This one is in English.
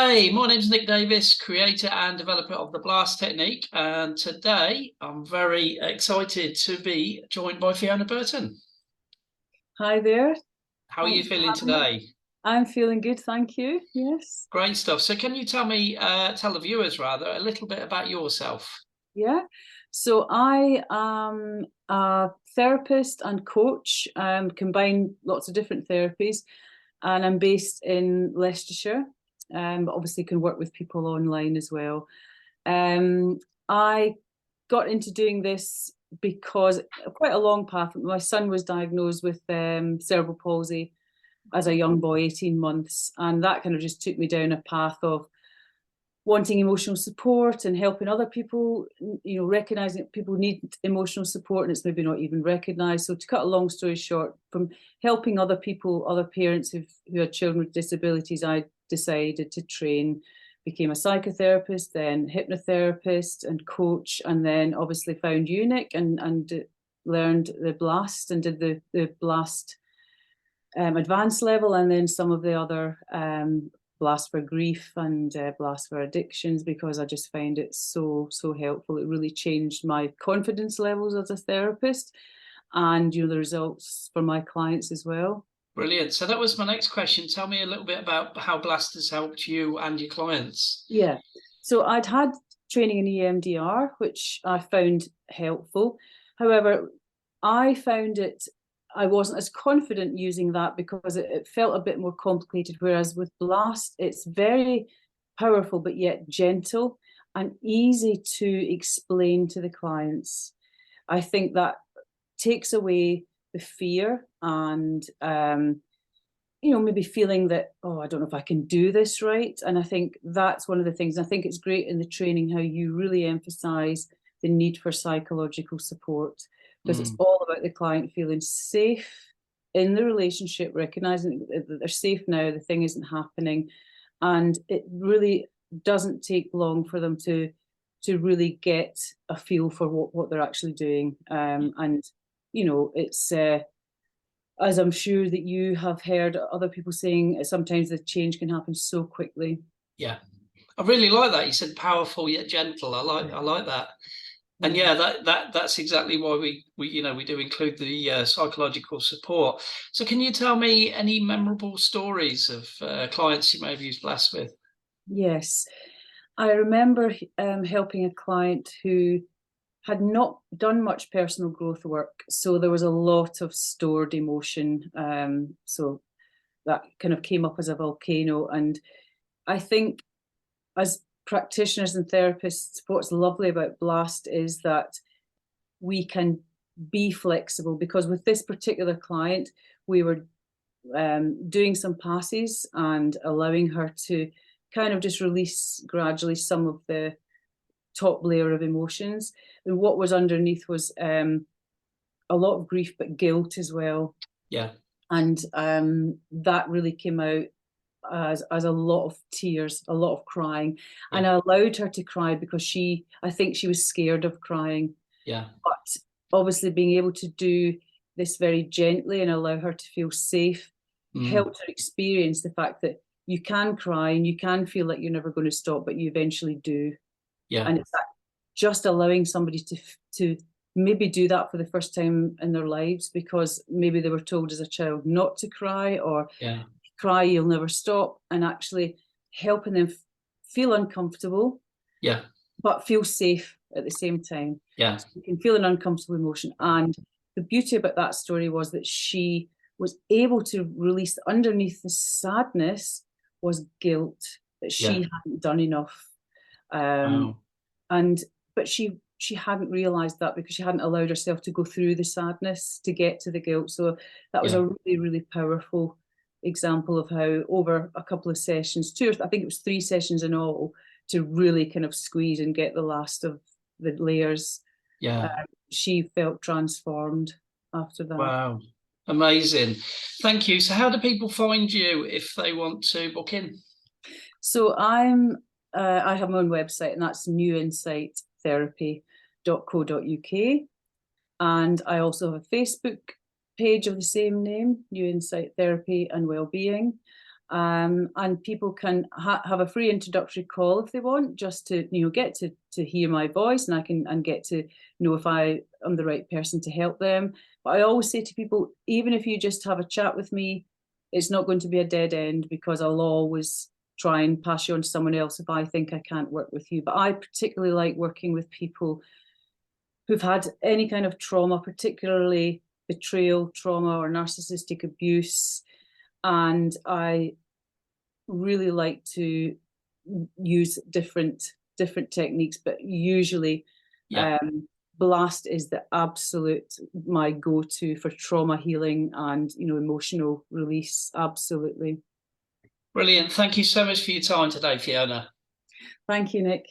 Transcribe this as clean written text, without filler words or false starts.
Hey, my name's Nick Davis, creator and developer of the Blast Technique. And today I'm very excited to be joined by Fiona Burton. Hi there. How are you Thanks for feeling having me. today? I'm feeling good, thank you. Yes. Great stuff. So can you tell the viewers rather, a little bit about yourself? Yeah. So I am a therapist and coach, combine lots of different therapies, and I'm based in Leicestershire, but obviously can work with people online as well. Um, I got into doing this because quite a long path. My son was diagnosed with cerebral palsy as a young boy, 18 months. And that kind of just took me down a path of wanting emotional support and helping other people, recognizing that people need emotional support and it's maybe not even recognized. So to cut a long story short, from helping other people, other parents who had children with disabilities, I decided to train, became a psychotherapist, then hypnotherapist and coach, and then obviously found Unic and learned the Blast and did the Blast advanced level, and then some of the other Blast for Grief and Blast for Addictions, because I just find it so helpful. It really changed my confidence levels as a therapist, and the results for my clients as well. Brilliant. So that was my next question. Tell me a little bit about how Blast has helped you and your clients. Yeah, so I'd had training in EMDR, which I found helpful. However, I found I wasn't as confident using that because it felt a bit more complicated. Whereas with Blast, it's very powerful, but yet gentle and easy to explain to the clients. I think that takes away the fear and maybe feeling that, oh, I don't know if I can do this right. And I think that's one of the things. I think it's great in the training how you really emphasize the need for psychological support, because it's all about the client feeling safe in the relationship, recognizing that they're safe now, the thing isn't happening. And it really doesn't take long for them to really get a feel for what they're actually doing. And it's as I'm sure that you have heard other people saying, sometimes the change can happen so quickly. Yeah. I really like that. You said powerful yet gentle. I like that. And Yeah. that's exactly why we do include the psychological support. So can you tell me any memorable stories of clients you may have used Blast with? Yes. I remember helping a client who had not done much personal growth work. So there was a lot of stored emotion. So that kind of came up as a volcano. And I think as practitioners and therapists, what's lovely about Blast is that we can be flexible, because with this particular client, we were doing some passes and allowing her to kind of just release gradually some of the top layer of emotions. And what was underneath was a lot of grief, but guilt as well. Yeah. And that really came out as a lot of tears, a lot of crying. Yeah. And I allowed her to cry because I think she was scared of crying. Yeah. But obviously being able to do this very gently and allow her to feel safe helped her experience the fact that you can cry and you can feel like you're never going to stop, but you eventually do. Yeah. And it's that just allowing somebody to maybe do that for the first time in their lives, because maybe they were told as a child not to cry, or Yeah. cry, you'll never stop, and actually helping them feel uncomfortable, Yeah. but feel safe at the same time. Yeah. So you can feel an uncomfortable emotion. And the beauty about that story was that she was able to release underneath the sadness was guilt, that she hadn't done enough. Wow. But she hadn't realized that because she hadn't allowed herself to go through the sadness to get to the guilt. So that was a really, really powerful example of how over a couple of sessions, I think it was 3 sessions in all, to really kind of squeeze and get the last of the layers. She felt transformed after that. Wow. Amazing. Thank you. So how do people find you if they want to book in? So I have my own website, and that's newinsighttherapy.co.uk. And I also have a Facebook page of the same name, New Insight Therapy and Wellbeing. And people can have a free introductory call if they want, just to get to hear my voice, and I can get to know if I am the right person to help them. But I always say to people, even if you just have a chat with me, it's not going to be a dead end, because I'll always try and pass you on to someone else if I think I can't work with you. But I particularly like working with people who've had any kind of trauma, particularly betrayal trauma or narcissistic abuse. And I really like to use different techniques, but usually blast is the absolute my go-to for trauma healing and emotional release. Absolutely. Brilliant. Thank you so much for your time today, Fiona. Thank you, Nick.